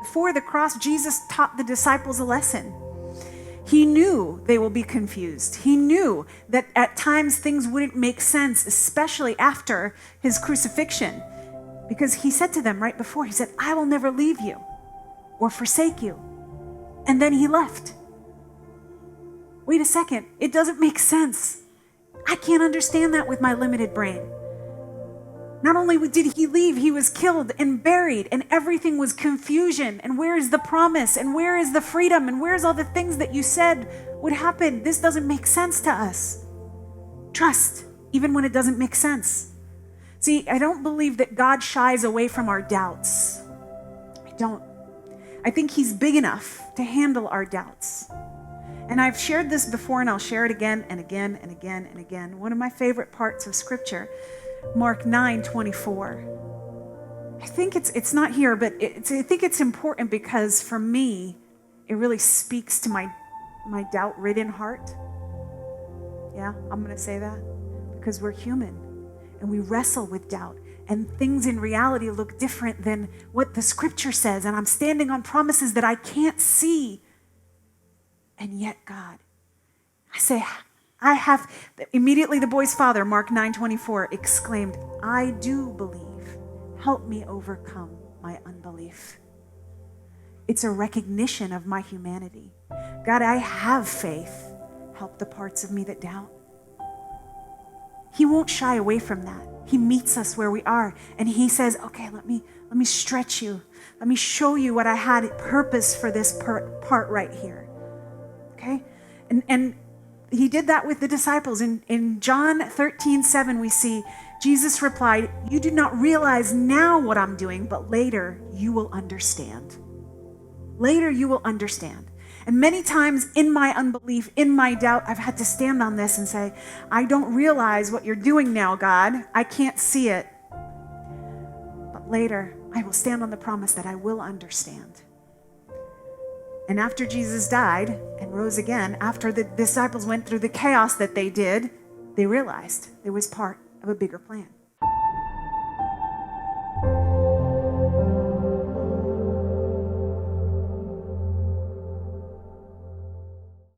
Before the cross, Jesus taught the disciples a lesson. He knew they will be confused. He knew that at times things wouldn't make sense, especially after his crucifixion, because he said to them right before, he said, I will never leave you or forsake you. And then he left. Wait a second, it doesn't make sense. I can't understand that with my limited brain. Not only did he leave, he was killed and buried, and everything was confusion. And where is the promise? And where is the freedom? And where's all the things that you said would happen? This doesn't make sense to us. Trust, even when it doesn't make sense. See, I don't believe that God shies away from our doubts. I don't. I think he's big enough to handle our doubts. And I've shared this before, and I'll share it again and again and again and again. One of my favorite parts of Scripture, Mark 9:24. I think it's not here, but I think it's important because for me, it really speaks to my doubt-ridden heart. Yeah, I'm going to say that because we're human and we wrestle with doubt, and things in reality look different than what the Scripture says, and I'm standing on promises that I can't see. And yet, God, I say, immediately the boy's father, Mark 9:24, exclaimed, I do believe. Help me overcome my unbelief. It's a recognition of my humanity. God, I have faith. Help the parts of me that doubt. He won't shy away from that. He meets us where we are, and he says, okay, let me stretch you. Let me show you what I had purpose for this part right here. Okay? And he did that with the disciples. In John 13:7, we see Jesus replied, you do not realize now what I'm doing, but later you will understand. Later you will understand. And many times in my unbelief, in my doubt, I've had to stand on this and say, I don't realize what you're doing now, God. I can't see it. But later, I will stand on the promise that I will understand. And after Jesus died and rose again, after the disciples went through the chaos that they did, they realized it was part of a bigger plan.